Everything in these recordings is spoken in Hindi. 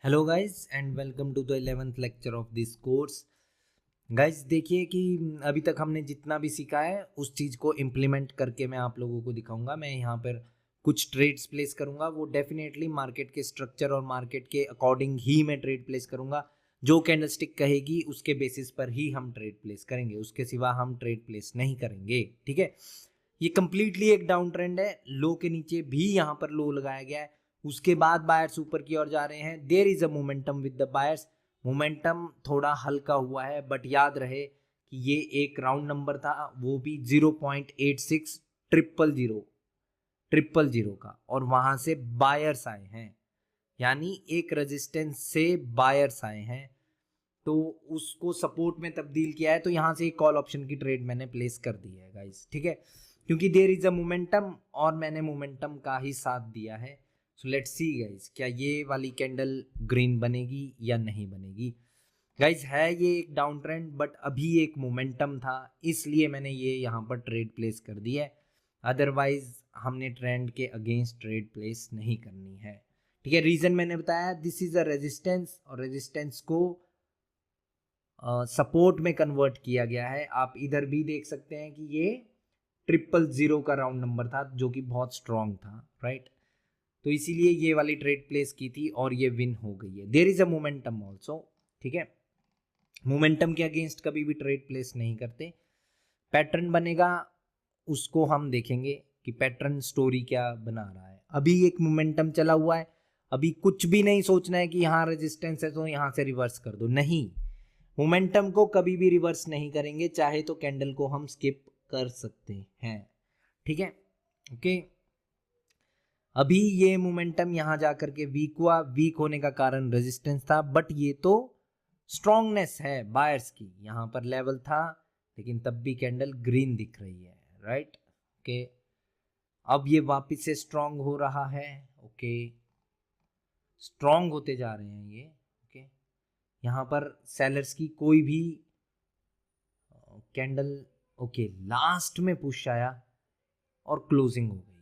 Hello guys and welcome to the 11th lecture of this course. Guys देखिए कि अभी तक हमने जितना भी सीखा है उस चीज़ को इम्प्लीमेंट करके मैं आप लोगों को दिखाऊंगा। मैं यहाँ पर कुछ ट्रेड्स प्लेस करूंगा, वो डेफिनेटली मार्केट के स्ट्रक्चर और मार्केट के अकॉर्डिंग ही मैं ट्रेड प्लेस करूंगा। जो कैंडलस्टिक कहेगी उसके बेसिस पर ही हम ट्रेड प्लेस करेंगे, उसके सिवा हम ट्रेड प्लेस नहीं करेंगे। ठीक है, ये कंप्लीटली एक डाउन ट्रेंड है। लो के नीचे भी यहाँ पर लो लगाया गया है, उसके बाद बायर्स ऊपर की ओर जा रहे हैं। There is a momentum with the buyers. Momentum थोड़ा हल्का हुआ है, बट याद रहे कि ये एक राउंड नंबर था, वो भी 0.86 ट्रिपल जीरो का, और वहां से बायर्स आए हैं, यानी एक रेजिस्टेंस से बायर्स आए हैं, तो उसको सपोर्ट में तब्दील किया है। तो यहां से एक कॉल ऑप्शन की ट्रेड मैंने प्लेस कर दी है गाइस। ठीक है, क्योंकि देयर इज अ मोमेंटम और मैंने मोमेंटम का ही साथ दिया है। सो लेट्स सी गाइस, क्या ये वाली कैंडल ग्रीन बनेगी या नहीं बनेगी। गाइस है ये एक डाउन ट्रेंड, बट अभी एक मोमेंटम था, इसलिए मैंने ये यहाँ पर ट्रेड प्लेस कर दी है। अदरवाइज हमने ट्रेंड के अगेंस्ट ट्रेड प्लेस नहीं करनी है। ठीक है, रीजन मैंने बताया, दिस इज अ रेजिस्टेंस, और रेजिस्टेंस को सपोर्ट में कन्वर्ट किया गया है। आप इधर भी देख सकते हैं कि ये 000 का राउंड नंबर था, जो कि बहुत स्ट्रॉन्ग था, राइट। तो इसीलिए ये वाली ट्रेड प्लेस की थी और ये विन हो गई है। There is a momentum also. ठीक है, मोमेंटम के अगेंस्ट कभी भी ट्रेड प्लेस नहीं करते। पैटर्न बनेगा, उसको हम देखेंगे कि पैटर्न स्टोरी क्या बना रहा है। अभी एक मोमेंटम चला हुआ है, अभी कुछ भी नहीं सोचना है कि यहाँ रेजिस्टेंस है तो यहाँ से रिवर्स कर दो, नहीं। मोमेंटम को कभी भी रिवर्स नहीं करेंगे, चाहे तो कैंडल को हम स्किप कर सकते हैं। ठीक है, ओके। अभी ये मोमेंटम यहां जाकर के वीक हुआ, वीक होने का कारण रेजिस्टेंस था, बट ये तो स्ट्रांगनेस है बायर्स की। यहां पर लेवल था, लेकिन तब भी कैंडल ग्रीन दिख रही है, राइट। ओके, अब ये वापस से स्ट्रांग हो रहा है। ओके, स्ट्रांग होते जा रहे हैं ये। ओके, यहाँ पर सेलर्स की कोई भी कैंडल, ओके, लास्ट में पुश आया और क्लोजिंग हो गई है।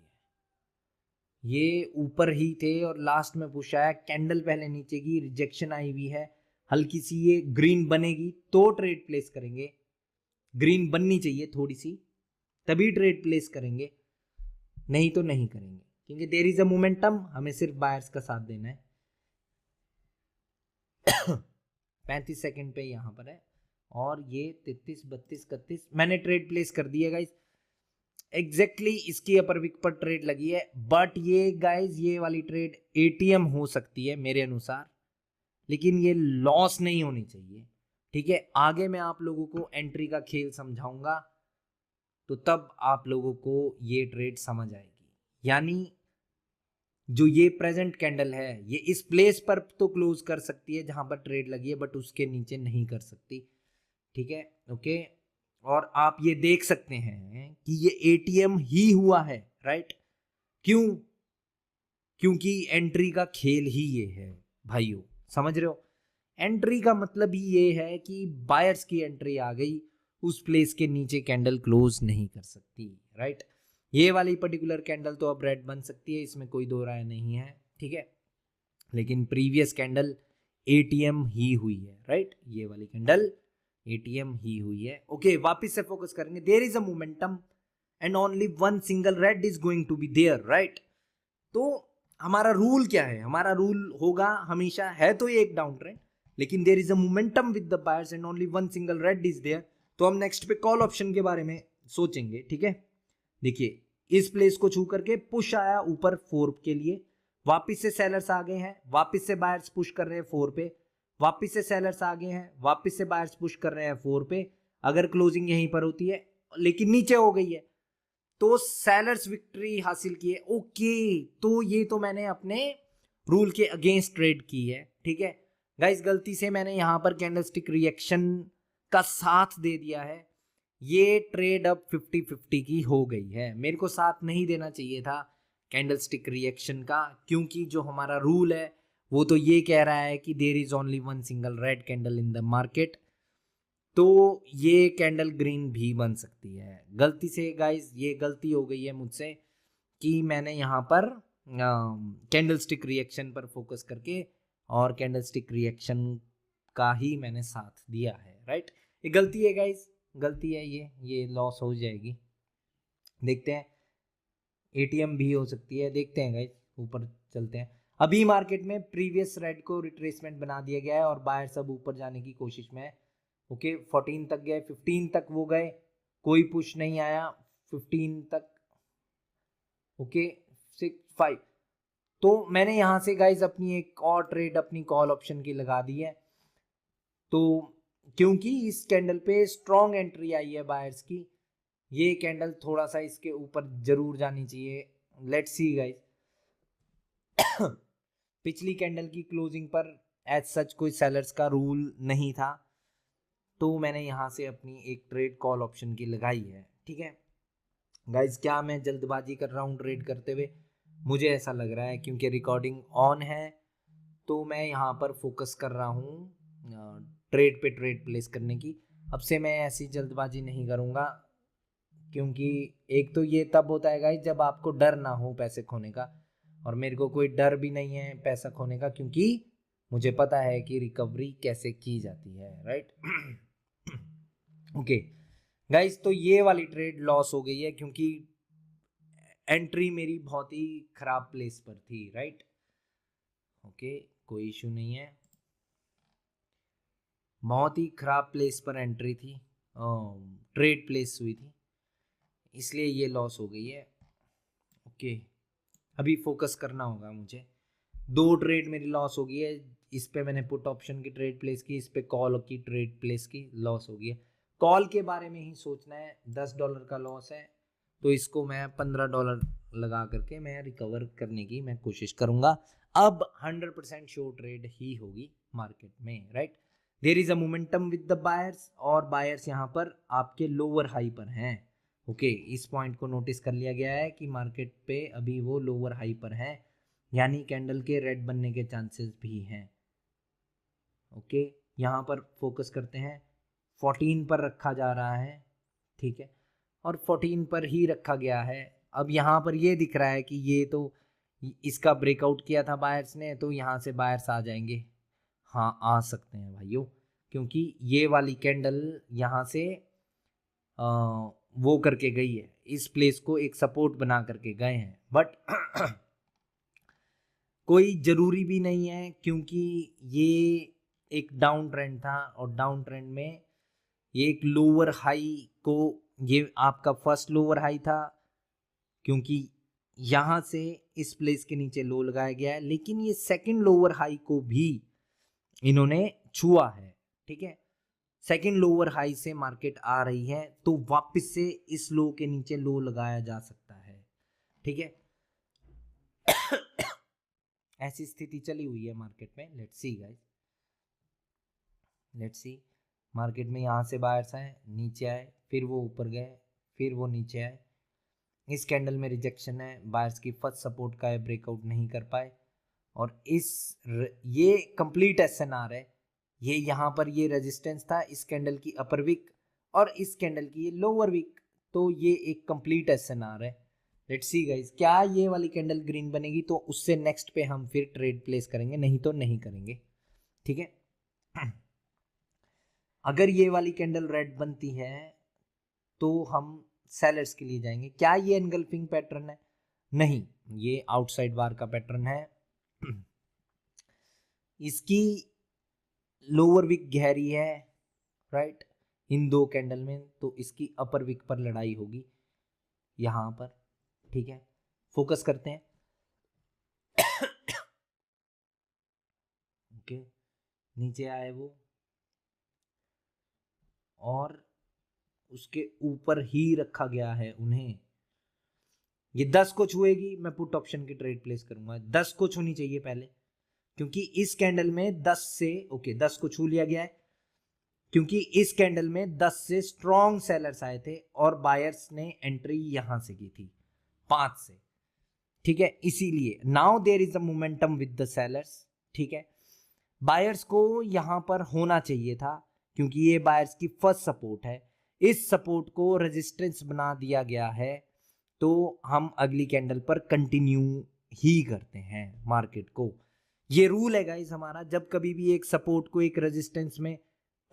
ये ऊपर ही थे और लास्ट में पुश आया, कैंडल पहले नीचे की, रिजेक्शन आई हुई है, हल्की सी ये ग्रीन बनेगी तो ट्रेड प्लेस करेंगे। ग्रीन बननी चाहिए थोड़ी सी, तभी ट्रेड प्लेस करेंगे, नहीं तो नहीं करेंगे, क्योंकि देयर इज अ मोमेंटम, हमें सिर्फ बायर्स का साथ देना है। 35 सेकंड पे यहाँ पर है, और ये 33 32 31 मैंने ट्रेड प्लेस कर दी है गाइस। एग्जैक्टली इसकी अपर विक पर ट्रेड लगी है, बट ये गाइस ये वाली ट्रेड एटीएम हो सकती है मेरे अनुसार, लेकिन ये लॉस नहीं होनी चाहिए। ठीक है, आगे मैं आप लोगों को एंट्री का खेल समझाऊंगा, तो तब आप लोगों को ये ट्रेड समझ आएगी। यानी जो ये प्रेजेंट कैंडल है, ये इस प्लेस पर तो क्लोज कर सकती है जहां पर ट्रेड लगी है, बट उसके नीचे नहीं कर सकती। ठीक है, ओके। और आप ये देख सकते हैं कि ये एटीएम ही हुआ है, राइट। क्यों? क्योंकि एंट्री का खेल ही ये है भाइयों, समझ रहे हो। एंट्री का मतलब ही ये है कि बायर्स की एंट्री आ गई, उस प्लेस के नीचे कैंडल क्लोज नहीं कर सकती, राइट। ये वाली पर्टिकुलर कैंडल तो अब रेड बन सकती है, इसमें कोई दो राय नहीं है। ठीक है, लेकिन प्रीवियस कैंडल एटीएम ही हुई है, राइट। ये वाली कैंडल एटीएम ही हुई है। ओके, वापस से फोकस करेंगे। There is a momentum and only one single red is going to be there, right. तो हमारा रूल क्या है? हमारा रूल होगा हमेशा, है तो ये एक डाउन ट्रेंड, लेकिन there is a momentum with the buyers and only one single red is there. तो हम नेक्स्ट पे कॉल ऑप्शन के बारे में सोचेंगे। ठीक है, देखिए इस प्लेस को छू करके पुश आया ऊपर 4 के लिए, वापिस से सेलर्स आ गए हैं, वापिस से बायर्स पुश कर रहे हैं 4 पे, वापिस से सेलर्स आ गए हैं, वापिस से बायर्स पुश कर रहे हैं 4 पे। अगर क्लोजिंग यहीं पर होती है, लेकिन नीचे हो गई है, तो सेलर्स विक्ट्री हासिल की है। ओके, तो ये तो मैंने अपने रूल के अगेंस्ट ट्रेड की है। ठीक है गाइस, गलती से मैंने यहां पर कैंडलस्टिक रिएक्शन का साथ दे दिया है। ये ट्रेड अब 50-50 की हो गई है, मेरे को साथ नहीं देना चाहिए था कैंडलस्टिक रिएक्शन का, क्योंकि जो हमारा रूल है वो तो ये कह रहा है कि there is only one single red candle in the market, तो ये कैंडल ग्रीन भी बन सकती है। गलती से गाइस ये गलती हो गई है मुझसे कि मैंने यहाँ पर कैंडल स्टिक रिएक्शन पर फोकस करके और कैंडलस्टिक रिएक्शन का ही मैंने साथ दिया है, राइट। ये गलती है गाइस, गलती है, ये लॉस हो जाएगी। देखते हैं, एटीएम भी हो सकती है, देखते हैं गाइस, ऊपर चलते हैं। अभी मार्केट में प्रीवियस रेड को रिट्रेसमेंट बना दिया गया है और बायर सब ऊपर जाने की कोशिश में है। ओके 14 तक गए, 15 तक वो गए, कोई पुश नहीं आया 15 तक। ओके 6-5, तो मैंने यहाँ से गाइज अपनी एक और ट्रेड अपनी कॉल ऑप्शन की लगा दी है। तो क्योंकि इस कैंडल पे स्ट्रॉन्ग एंट्री आई है बायर्स की, ये कैंडल थोड़ा सा इसके ऊपर जरूर जानी चाहिए। Let's see guys. पिछली कैंडल की क्लोजिंग पर एज सच कोई सेलर्स का रूल नहीं था, तो मैंने यहाँ से अपनी एक ट्रेड कॉल ऑप्शन की लगाई है। ठीक है गाइज, क्या मैं जल्दबाजी कर रहा हूँ ट्रेड करते हुए? मुझे ऐसा लग रहा है, क्योंकि रिकॉर्डिंग ऑन है तो मैं यहाँ पर फोकस कर रहा हूँ ट्रेड पे ट्रेड प्लेस करने की। अब से मैं ऐसी जल्दबाजी नहीं करूँगा, क्योंकि एक तो ये तब होता है गाइज जब आपको डर ना हो पैसे खोने का, और मेरे को कोई डर भी नहीं है पैसा खोने का, क्योंकि मुझे पता है कि रिकवरी कैसे की जाती है, राइट। ओके गाइज, तो ये वाली ट्रेड लॉस हो गई है क्योंकि एंट्री मेरी बहुत ही खराब प्लेस पर थी, राइट। ओके कोई इशू नहीं है, बहुत ही खराब प्लेस पर एंट्री थी, ट्रेड प्लेस हुई थी, इसलिए ये लॉस हो गई है। ओके अभी फोकस करना होगा मुझे। 2 ट्रेड मेरी लॉस हो गई है, इस पे मैंने पुट ऑप्शन की ट्रेड प्लेस की, इस पे कॉल की ट्रेड प्लेस की, लॉस हो गई है। कॉल के बारे में ही सोचना है, $10 का लॉस है तो इसको मैं $15 लगा करके मैं रिकवर करने की मैं कोशिश करूंगा। अब 100% श्योर ट्रेड ही होगी मार्केट में, right. There is a momentum with the buyers, और बायर्स यहाँ पर आपके लोअर हाई पर हैं। ओके इस पॉइंट को नोटिस कर लिया गया है कि मार्केट पे अभी वो लोअर हाई पर है, यानी कैंडल के रेड बनने के चांसेस भी हैं। ओके यहाँ पर फोकस करते हैं, 14 पर रखा जा रहा है, ठीक है, और 14 पर ही रखा गया है। अब यहाँ पर ये दिख रहा है कि ये तो इसका ब्रेकआउट किया था बायर्स ने, तो यहाँ से बायर्स आ जाएंगे। हाँ आ सकते हैं भाइयों, क्योंकि ये वाली कैंडल यहाँ से वो करके गई है, इस प्लेस को एक सपोर्ट बना करके गए हैं, बट कोई ज़रूरी भी नहीं है, क्योंकि ये एक डाउन ट्रेंड था और डाउन ट्रेंड में ये एक लोअर हाई को, ये आपका फर्स्ट लोअर हाई था, क्योंकि यहाँ से इस प्लेस के नीचे लो लगाया गया है, लेकिन ये सेकंड लोअर हाई को भी इन्होंने छुआ है। ठीक है, सेकंड लोअर हाई से मार्केट आ रही है, तो वापस से इस लो के नीचे लो लगाया जा सकता है। ठीक है ऐसी स्थिति चली हुई है मार्केट में। Let's see guys, let's see. Market में यहाँ से बायर्स आए, नीचे आए, फिर वो ऊपर गए, फिर वो नीचे आए। इस कैंडल में रिजेक्शन है, बायर्स की फर्स्ट सपोर्ट का है, ब्रेकआउट नहीं कर पाए, और ये कंप्लीट एसएनआर है। ये यहाँ पर ये रेजिस्टेंस था इस कैंडल की अपर वीक, और इस कैंडल की ये लोअर वीक, तो ये एक कंप्लीट एसएनआर है। लेट्स सी गाइस, क्या ये वाली कैंडल ग्रीन बनेगी तो उससे नेक्स्ट पे हम फिर ट्रेड प्लेस करेंगे, नहीं तो नहीं करेंगे। ठीक है अगर ये वाली कैंडल रेड बनती है तो हम सेलर्स के लिए जाएंगे। क्या ये एनगल्फिंग पैटर्न है? नहीं, ये आउटसाइड बार का पैटर्न है। इसकी लोअर विक गहरी है, राइट, इन 2 कैंडल में, तो इसकी अपर विक पर लड़ाई होगी यहाँ पर। ठीक है, फोकस करते हैं। ओके नीचे आए वो, और उसके ऊपर ही रखा गया है उन्हें। ये 10 को छुएगी, मैं पुट ऑप्शन की ट्रेड प्लेस करूंगा। 10 को छूनी चाहिए पहले, क्योंकि इस कैंडल में 10 से 10 को छू लिया गया है, क्योंकि इस कैंडल में 10 से स्ट्रॉन्ग सेलर्स आए थे और बायर्स ने एंट्री यहां से की थी 5 से। ठीक है, इसीलिए now there is a momentum with the sellers. ठीक है, बायर्स को यहां पर होना चाहिए था, क्योंकि ये बायर्स की फर्स्ट सपोर्ट है। इस सपोर्ट को रेजिस्टेंस बना दिया गया है, तो हम अगली कैंडल पर कंटिन्यू ही करते हैं मार्केट को। ये रूल है गाइस हमारा, जब कभी भी एक सपोर्ट को एक रेजिस्टेंस में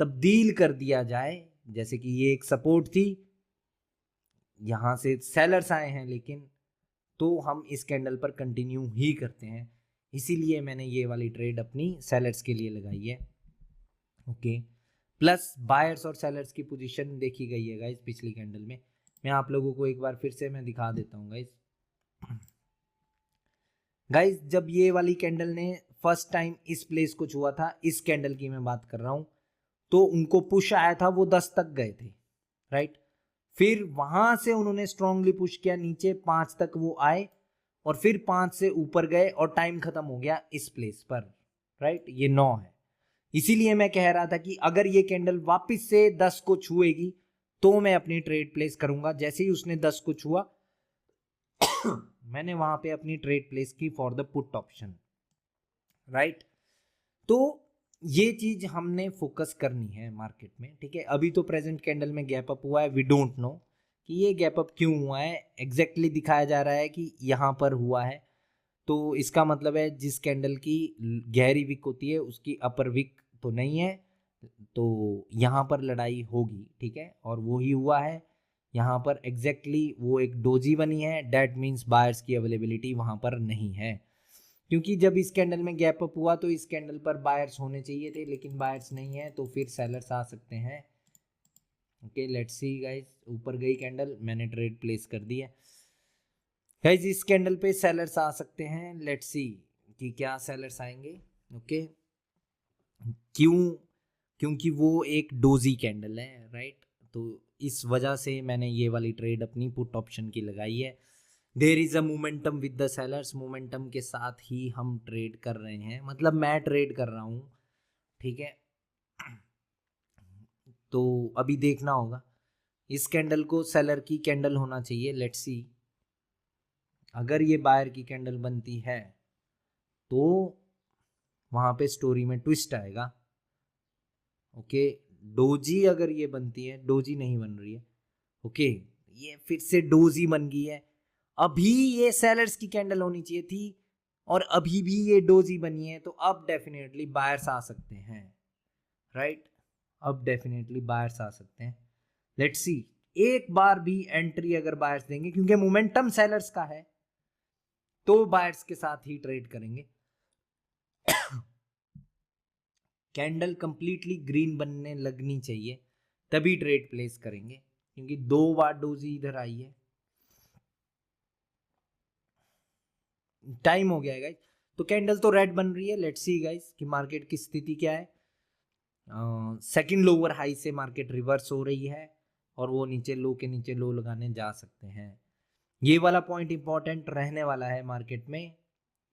तब्दील कर दिया जाए, जैसे कि ये एक सपोर्ट थी, यहां से सेलर्स आए हैं लेकिन, तो हम इस कैंडल पर कंटिन्यू ही करते हैं। इसीलिए मैंने ये वाली ट्रेड अपनी सेलर्स के लिए लगाई है। ओके, प्लस बायर्स और सेलर्स की पोजीशन देखी गई है गाइस पिछली कैंडल में। मैं आप लोगों को एक बार फिर से मैं दिखा देता हूँ गाइस। जब ये वाली कैंडल ने फर्स्ट टाइम इस प्लेस को छुआ था, इस कैंडल की मैं बात कर रहा हूं, तो उनको पुश आया था, वो 10 तक गए थे, राइट। फिर वहां से उन्होंने स्ट्रांगली पुश किया नीचे, 5 तक वो आए और फिर 5 से ऊपर गए और टाइम खत्म हो गया इस प्लेस पर, राइट। ये 9 है। इसीलिए मैं कह रहा था कि अगर ये कैंडल वापस से 10 को छुएगी तो मैं अपनी ट्रेड प्लेस करूंगा। जैसे ही उसने 10 को छुआ मैंने वहां पे अपनी ट्रेड प्लेस की for the put option, right. तो ये चीज हमने फोकस करनी है मार्केट में, ठीक है। अभी तो प्रेजेंट कैंडल में गैप अप हुआ है, वी डोंट नो कि ये गैप अप क्यों हुआ है। एग्जैक्टली दिखाया जा रहा है कि यहाँ पर हुआ है, तो इसका मतलब है जिस कैंडल की गहरी विक होती है उसकी अपर विक तो नहीं है, तो यहाँ पर लड़ाई होगी, ठीक है। और वो ही हुआ है यहाँ पर एग्जैक्टली, वो एक डोजी बनी है, डैट मीन्स बायर्स की अवेलेबिलिटी वहाँ पर नहीं है। क्योंकि जब इस कैंडल में गैप अप हुआ तो इस कैंडल पर बायर्स होने चाहिए थे, लेकिन बायर्स नहीं है, तो फिर सेलर्स आ सकते हैं। Okay, let's see guys. ऊपर गई कैंडल, मैंने ट्रेड प्लेस कर दी है गाइस। इस कैंडल पे सेलर्स आ सकते हैं, लेट्स सी कि क्या सेलर्स आएंगे। ओके, क्यों? क्योंकि वो एक डोजी कैंडल है, राइट। तो इस वजह से मैंने ये वाली ट्रेड अपनी पुट ऑप्शन की लगाई है। There is a momentum with the sellers, momentum के साथ ही हम ट्रेड कर रहे हैं, मतलब मैं ट्रेड कर रहा हूँ, ठीक है। तो अभी देखना होगा, इस कैंडल को सेलर की कैंडल होना चाहिए, लेट्स सी। अगर ये बायर की कैंडल बनती है तो वहां पे स्टोरी में ट्विस्ट आएगा। ओके, डोजी अगर ये बनती है, डोजी नहीं बन रही है, ओके, ये फिर से डोजी बन गई है। अभी ये सेलर्स की कैंडल होनी चाहिए थी और अभी भी ये डोजी बनी है, तो अब डेफिनेटली बायर्स आ सकते हैं, राइट। अब डेफिनेटली बायर्स आ सकते हैं, लेट्स सी। एक बार भी एंट्री अगर बायर्स देंगे, क्योंकि मोमेंटम सेलर्स का है, तो बायर्स के साथ ही ट्रेड करेंगे। कैंडल कंप्लीटली ग्रीन बनने लगनी चाहिए, तभी ट्रेड प्लेस करेंगे, क्योंकि 2 बार डोजी इधर आई है। टाइम हो गया है गाइस, तो कैंडल तो रेड बन रही है। लेट्स सी गाइस कि मार्केट की स्थिति क्या है। सेकंड लोअर हाई से मार्केट रिवर्स हो रही है और वो नीचे लो के नीचे लो लगाने जा सकते हैं। ये वाला पॉइंट इंपॉर्टेंट रहने वाला है मार्केट में,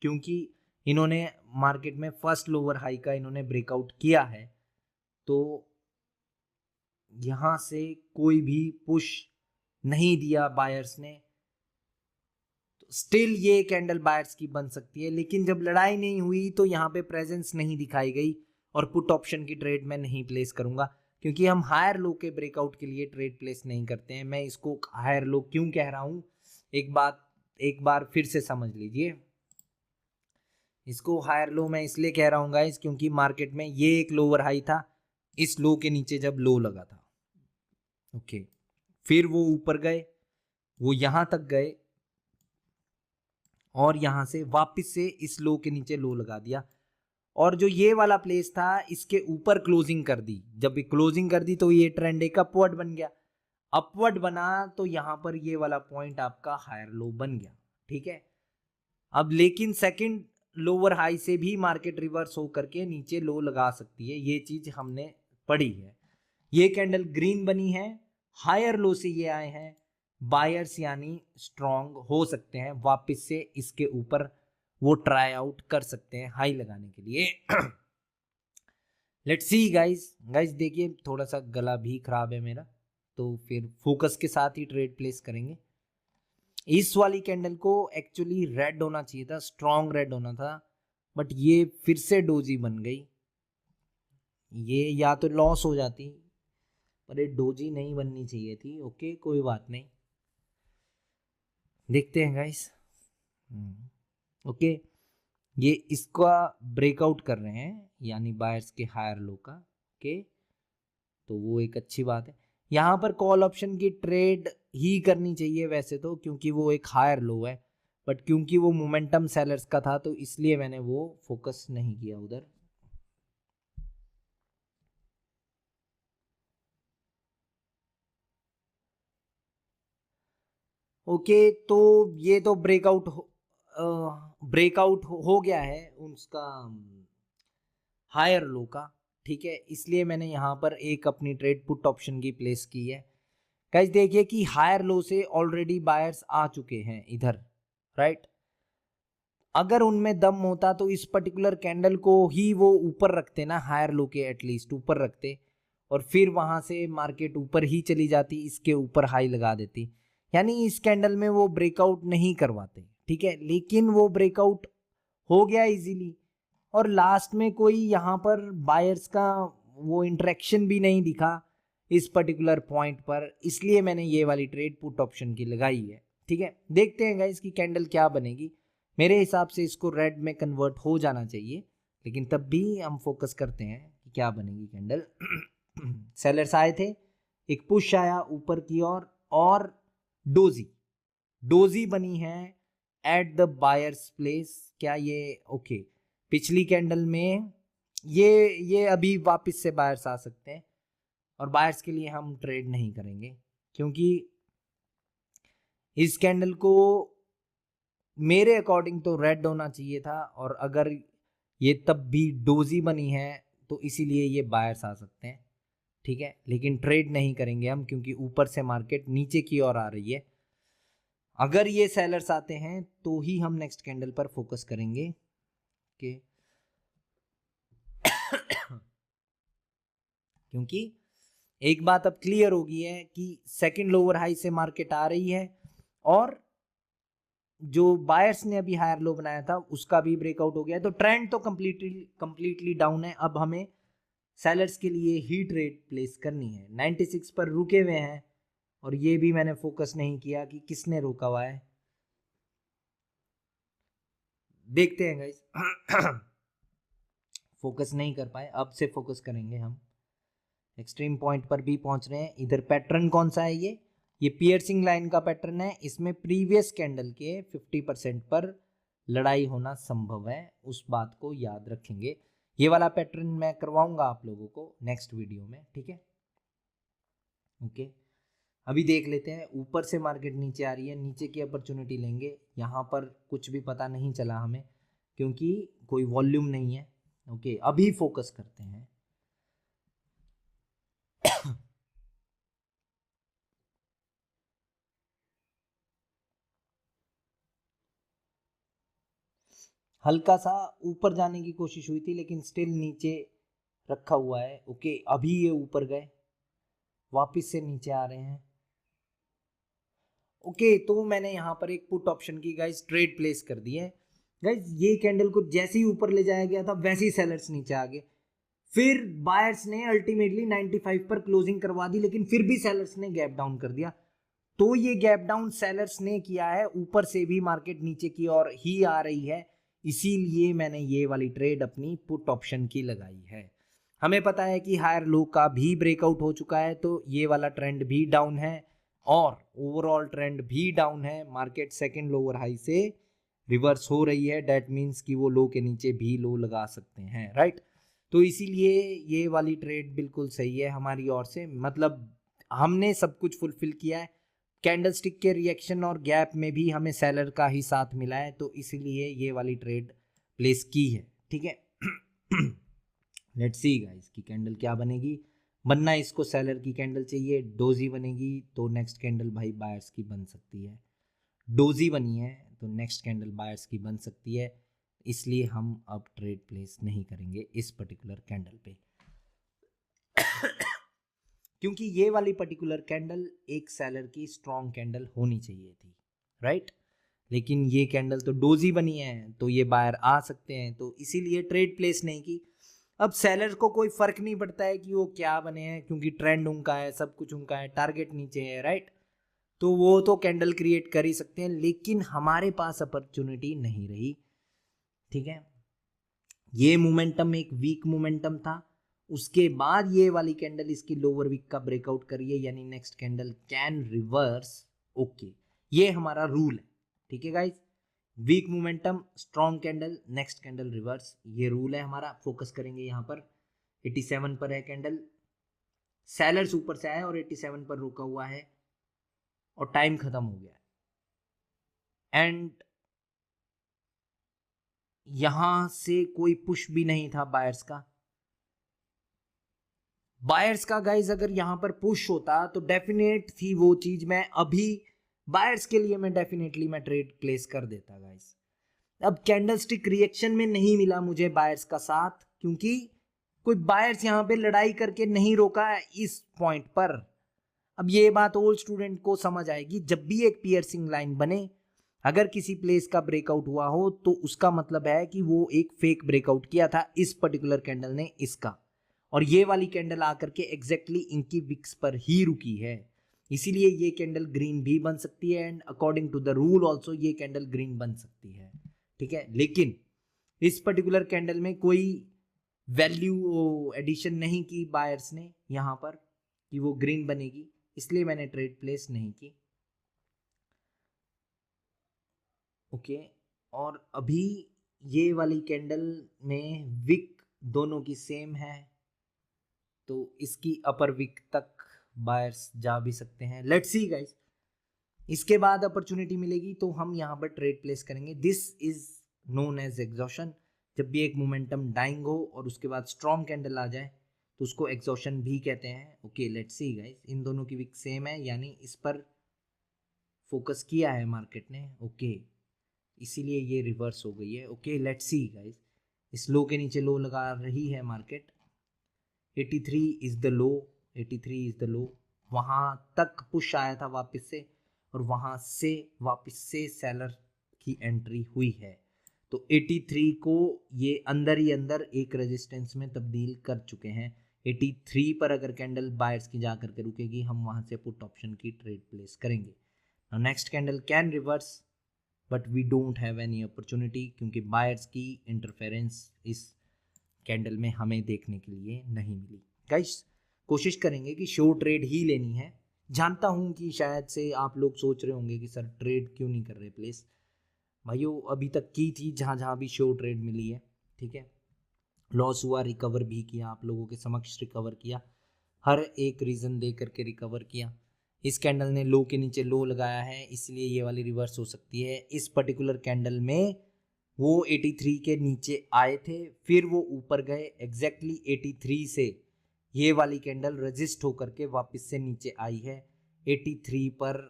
क्योंकि इन्होंने मार्केट में फर्स्ट लोअर हाई का इन्होंने ब्रेकआउट किया है, तो यहां से कोई भी पुश नहीं दिया बायर्स ने, तो स्टिल ये कैंडल बायर्स की बन सकती है। लेकिन जब लड़ाई नहीं हुई तो यहाँ पे प्रेजेंस नहीं दिखाई गई और पुट ऑप्शन की ट्रेड मैं नहीं प्लेस करूंगा, क्योंकि हम हायर लो के ब्रेकआउट के लिए ट्रेड प्लेस नहीं करते हैं। मैं इसको हायर लो क्यों कह रहा हूं, एक बार फिर से समझ लीजिए। इसको हायर लो मैं इसलिए कह रहा हूँ गाइस, क्योंकि मार्केट में ये एक लोअर हाई था, इस लो के नीचे जब लो लगा था, ओके, फिर वो ऊपर गए, वो यहां तक गए और यहां से वापस से इस लो के नीचे लो लगा दिया, और जो ये वाला प्लेस था इसके ऊपर क्लोजिंग कर दी। जब क्लोजिंग कर दी तो ये ट्रेंड एक अपवर्ड बन गया, अपवर्ड बना तो यहां पर ये वाला पॉइंट आपका हायर लो बन गया, ठीक है। अब लेकिन सेकंड लोअर हाई से भी मार्केट रिवर्स होकर के नीचे लो लगा सकती है, ये चीज हमने पढ़ी है। ये कैंडल ग्रीन बनी है, हायर लो से ये आए हैं, बायर्स यानी स्ट्रॉन्ग हो सकते हैं, वापस से इसके ऊपर वो ट्राई आउट कर सकते हैं हाई लगाने के लिए। Let's see guys. गाइस देखिए थोड़ा सा गला भी खराब है मेरा, तो फिर फोकस के साथ ही ट्रेड प्लेस करेंगे। इस वाली कैंडल को एक्चुअली रेड होना चाहिए था, स्ट्रॉन्ग रेड होना था, बट ये फिर से डोजी बन गई। ये या तो लॉस हो जाती, पर ये डोजी नहीं बननी चाहिए थी। ओके, कोई बात नहीं, देखते हैं गाइस। ओके, ये इसका ब्रेकआउट कर रहे हैं यानी बायर्स के हायर लो का। ओके, तो वो एक अच्छी बात है। यहाँ पर कॉल ऑप्शन की ट्रेड ही करनी चाहिए वैसे तो, क्योंकि वो एक हायर लो है, बट क्योंकि वो मोमेंटम सेलर्स का था तो इसलिए मैंने वो फोकस नहीं किया उधर। ओके, तो ये तो ब्रेकआउट हो गया है उसका हायर लो का, ठीक है, इसलिए मैंने यहाँ पर एक अपनी ट्रेड पुट ऑप्शन की प्लेस की है। गाइस देखिए कि हायर लो से ऑलरेडी बायर्स आ चुके हैं इधर, राइट। अगर उनमें दम होता तो इस पर्टिकुलर कैंडल को ही वो ऊपर रखते ना, हायर लो के एटलीस्ट ऊपर रखते, और फिर वहां से मार्केट ऊपर ही चली जाती, इसके ऊपर हाई लगा देती, यानी इस कैंडल में वो ब्रेकआउट नहीं करवाते, ठीक है। लेकिन वो ब्रेकआउट हो गया इजीली, और लास्ट में कोई यहाँ पर बायर्स का वो इंटरेक्शन भी नहीं दिखा इस पर्टिकुलर पॉइंट पर, इसलिए मैंने ये वाली ट्रेड पुट ऑप्शन की लगाई है, ठीक है। देखते हैं गाइस कि कैंडल क्या बनेगी। मेरे हिसाब से इसको रेड में कन्वर्ट हो जाना चाहिए, लेकिन तब भी हम फोकस करते हैं कि क्या बनेगी कैंडल। सेलर्स आए थे, एक पुश आया ऊपर की ओर, और डोजी डोजी बनी है एट द बायर्स प्लेस। क्या ये ओके? पिछली कैंडल में ये अभी वापस से बायर्स आ सकते हैं, और बायर्स के लिए हम ट्रेड नहीं करेंगे, क्योंकि इस कैंडल को मेरे अकॉर्डिंग तो रेड होना चाहिए था, और अगर ये तब भी डोजी बनी है तो इसीलिए ये बायर्स आ सकते हैं, ठीक है। लेकिन ट्रेड नहीं करेंगे हम, क्योंकि ऊपर से मार्केट नीचे की ओर आ रही है। अगर ये सेलर्स आते हैं तो ही हम नेक्स्ट कैंडल पर फोकस करेंगे कि क्योंकि एक बात अब क्लियर हो गई है कि सेकंड लोअर हाई से मार्केट आ रही है, और जो बायर्स ने अभी हायर लो बनाया था उसका भी ब्रेकआउट हो गया है, तो ट्रेंड तो कंप्लीटली डाउन है। अब हमें सेलर्स के लिए ही ट्रेड प्लेस करनी है। 96 पर रुके हुए हैं, और ये भी मैंने फोकस नहीं किया कि किसने रोका हुआ है। देखते हैं गाइस। फोकस नहीं कर पाए, अब से फोकस करेंगे हम। एक्सट्रीम पॉइंट पर भी पहुंच रहे हैं। इधर पैटर्न कौन सा है? ये पियर्सिंग लाइन का पैटर्न है। इसमें प्रीवियस कैंडल के 50% पर लड़ाई होना संभव है, उस बात को याद रखेंगे। ये वाला पैटर्न मैं करवाऊंगा आप लोगों को नेक्स्ट वीडियो में, ठीक है। ओके, अभी देख लेते हैं। ऊपर से मार्केट नीचे आ रही है, नीचे की अपॉर्चुनिटी लेंगे। यहाँ पर कुछ भी पता नहीं चला हमें, क्योंकि कोई वॉल्यूम नहीं है। ओके, अभी फोकस करते हैं। हल्का सा ऊपर जाने की कोशिश हुई थी, लेकिन स्टिल नीचे रखा हुआ है। ओके, अभी ये ऊपर गए, वापस से नीचे आ रहे हैं। ओके, तो मैंने यहाँ पर एक पुट ऑप्शन की गाइस ट्रेड प्लेस कर दी है। गाइस ये कैंडल को जैसे ही ऊपर ले जाया गया था, वैसे ही सेलर्स नीचे आ गए। फिर बायर्स ने अल्टीमेटली 95 पर क्लोजिंग करवा दी, लेकिन फिर भी सेलर्स ने गैप डाउन कर दिया। तो ये गैप डाउन सेलर्स ने किया है, ऊपर से भी मार्केट नीचे की ओर ही आ रही है, इसीलिए मैंने ये वाली ट्रेड अपनी पुट ऑप्शन की लगाई है। हमें पता है कि हायर लो का भी ब्रेकआउट हो चुका है, तो ये वाला ट्रेंड भी डाउन है, और ओवरऑल ट्रेंड भी डाउन है। मार्केट सेकंड लोअर हाई से रिवर्स हो रही है, दैट मीन्स कि वो लो के नीचे भी लो लगा सकते हैं, राइट। तो इसीलिए ये वाली ट्रेड बिल्कुल सही है हमारी ओर से, मतलब हमने सब कुछ फुलफिल किया है। कैंडलस्टिक के रिएक्शन और गैप में भी हमें सेलर का ही साथ मिला है, तो इसीलिए ये वाली ट्रेड प्लेस की है, ठीक है। लेट्स सी गाइस कि कैंडल क्या बनेगी। बनना इसको सेलर की कैंडल चाहिए, डोजी बनेगी तो नेक्स्ट कैंडल भाई बायर्स की बन सकती है। डोजी बनी है तो नेक्स्ट कैंडल बायर्स की बन सकती है, इसलिए हम अब ट्रेड प्लेस नहीं करेंगे इस पर्टिकुलर कैंडल पे। क्योंकि ये वाली पर्टिकुलर कैंडल एक सेलर की स्ट्रॉन्ग कैंडल होनी चाहिए थी, राइट। लेकिन ये कैंडल तो डोजी बनी है, तो ये बायर आ सकते हैं, तो इसीलिए ट्रेड प्लेस नहीं की। अब सेलर को कोई फर्क नहीं पड़ता है कि वो क्या बने हैं, क्योंकि ट्रेंड उनका है, सब कुछ उनका है, टारगेट नीचे है, राइट। तो वो तो कैंडल क्रिएट कर ही सकते हैं, लेकिन हमारे पास अपॉर्चुनिटी नहीं रही, ठीक है, ये मोमेंटम एक वीक मोमेंटम था, उसके बाद ये वाली कैंडल इसकी लोअर वीक का ब्रेकआउट करिए, यानी next candle can reverse. Okay, ये हमारा रूल है, ठीक है guys, weak momentum strong candle next candle reverse, ये रूल है हमारा। फोकस करेंगे यहाँ पर 87 पर है कैंडल, सेलर्स ऊपर से आया और 87 पर रुका हुआ है और टाइम खत्म हो गया एंड यहां से कोई पुश भी नहीं था बायर्स का गाइज। अगर यहां पर पुश होता तो डेफिनेट थी वो चीज, मैं अभी बायर्स के लिए मैं डेफिनेटली मैं ट्रेड प्लेस कर देता गाइज। अब कैंडलस्टिक रिएक्शन में नहीं मिला मुझे बायर्स का साथ, क्योंकि कोई बायर्स यहां पे लड़ाई करके नहीं रोका इस पॉइंट पर। अब ये बात ओल्ड स्टूडेंट को समझ आएगी, जब भी एक पियर्सिंग लाइन बने, अगर किसी प्लेस का ब्रेकआउट हुआ हो तो उसका मतलब है कि वो एक फेक ब्रेकआउट किया था इस पर्टिकुलर कैंडल ने इसका, और ये वाली कैंडल आकर के एग्जैक्टली इनकी विक्स पर ही रुकी है, इसीलिए ये कैंडल ग्रीन भी बन सकती है and according to the rule also ये कैंडल ग्रीन बन सकती है, ठीक है। लेकिन इस पर्टिकुलर कैंडल में कोई वैल्यू एडिशन नहीं की बायर्स ने यहां पर कि वो ग्रीन बनेगी, इसलिए मैंने ट्रेड प्लेस नहीं की। ओके, और अभी ये वाली कैंडल में विक दोनों की सेम है, तो इसकी अपर विक तक बायर्स जा भी सकते हैं। लेट्स सी गाइस, इसके बाद अपॉर्चुनिटी मिलेगी तो हम यहाँ पर ट्रेड प्लेस करेंगे। This is known as exhaustion. जब भी एक मोमेंटम डाइंग हो और उसके बाद स्ट्रॉन्ग कैंडल आ जाए तो उसको एग्जॉशन भी कहते हैं। ओके, लेट्स सी गाइस, इन दोनों की विक सेम है, यानी इस पर फोकस किया है मार्केट ने। ओके, इसीलिए ये रिवर्स हो गई है। ओके, लेट्स सी गाइस, इस लो के नीचे लो लगा रही है market. 83 is the low, 83 is the low, वहां तक पुश आया था वापस से, और वहां से वापस से सेलर की एंट्री हुई है, तो 83 को ये अंदर ही अंदर एक रेजिस्टेंस में तब्दील कर चुके हैं। 83 पर अगर कैंडल बायर्स की जा करके रुकेगी, हम वहां से पुट ऑप्शन की ट्रेड प्लेस करेंगे। Next candle can reverse but we don't have any opportunity, क्योंकि बायर्स की इंटरफेरेंस इस कैंडल में हमें देखने के लिए नहीं मिली। गाइस, कोशिश करेंगे कि शो ट्रेड ही लेनी है। जानता हूं कि शायद से आप लोग सोच रहे होंगे कि सर ट्रेड क्यों नहीं कर रहे प्लेस। भाइयों, अभी तक की थी जहां जहां भी शो ट्रेड मिली है, ठीक है, लॉस हुआ, रिकवर भी किया, आप लोगों के समक्ष रिकवर किया, हर एक रीज़न दे करके रिकवर किया। इस कैंडल ने लो के नीचे लो लगाया है, इसलिए ये वाली रिवर्स हो सकती है। इस पर्टिकुलर कैंडल में वो 83 के नीचे आए थे, फिर वो ऊपर गए, एग्जैक्टली 83 से ये वाली कैंडल रजिस्ट होकर के वापस से नीचे आई है 83 पर।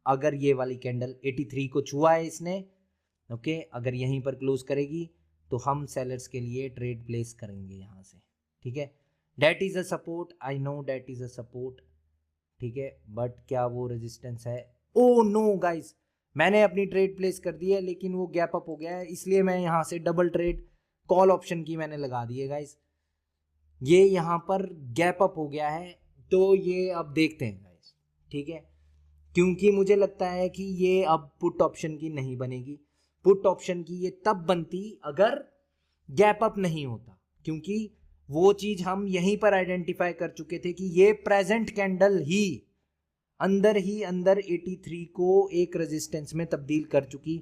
अगर ये वाली कैंडल 83 को छुआ है इसने, ओके, अगर यहीं पर क्लोज करेगी तो हम सेलर्स के लिए ट्रेड प्लेस करेंगे यहाँ से, ठीक है। That is a support, I know that is a support, ठीक है, बट क्या वो रेजिस्टेंस है? ओ नो गाइस, मैंने अपनी ट्रेड प्लेस कर दी है, लेकिन वो गैप अप हो गया है, इसलिए मैं यहाँ से डबल ट्रेड कॉल ऑप्शन की मैंने लगा दी है गाइस। ये यहाँ पर गैप अप हो गया है, तो ये अब देखते हैं गाइस, ठीक है, क्योंकि मुझे लगता है कि ये अब पुट ऑप्शन की नहीं बनेगी। पुट ऑप्शन की ये तब बनती अगर गैप अप नहीं होता, क्योंकि वो चीज हम यहीं पर आइडेंटिफाई कर चुके थे कि ये प्रेजेंट कैंडल ही अंदर 83 को एक रेजिस्टेंस में तब्दील कर चुकी।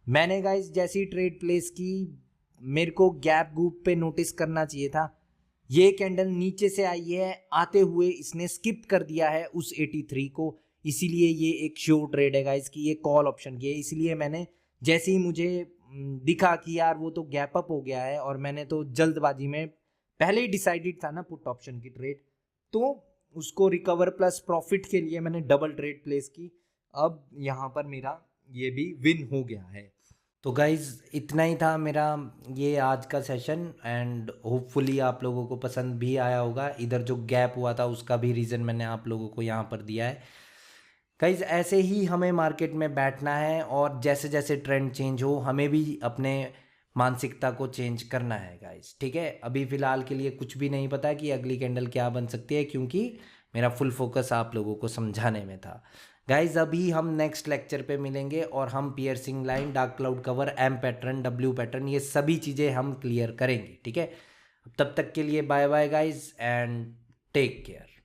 मैंने गाइस जैसी ट्रेड प्लेस की, मेरे को गैप ग्रुप पे नोटिस करना चाहिए था। ये कैंडल नीचे से आई है, आते हुए इसने स्किप कर दिया है उस 83 को, इसीलिए ये एक शो ट्रेड है गाइस कि ये कॉल ऑप्शन की है। इसलिए मैंने जैसे ही मुझे दिखा कि यार वो तो गैप अप हो गया है, और मैंने तो जल्दबाजी में पहले ही डिसाइडेड था ना पुट ऑप्शन की ट्रेड, तो उसको रिकवर प्लस प्रॉफिट के लिए मैंने डबल ट्रेड प्लेस की। अब यहाँ पर मेरा ये भी विन हो गया है। तो गाइज़, इतना ही था मेरा ये आज का सेशन, एंड होपफुली आप लोगों को पसंद भी आया होगा। इधर जो गैप हुआ था उसका भी रीज़न मैंने आप लोगों को यहाँ पर दिया है। गाइज़, ऐसे ही हमें मार्केट में बैठना है, और जैसे जैसे ट्रेंड चेंज हो हमें भी अपने मानसिकता को चेंज करना है गाइज़, ठीक है। अभी फ़िलहाल के लिए कुछ भी नहीं पता कि अगली कैंडल क्या बन सकती है, क्योंकि मेरा फुल फोकस आप लोगों को समझाने में था। गाइज अभी हम नेक्स्ट लेक्चर पे मिलेंगे और हम piercing line, dark cloud cover, M pattern, W pattern, ये सभी चीज़ें हम क्लियर करेंगे, ठीक है। तब तक के लिए bye bye guys and take care.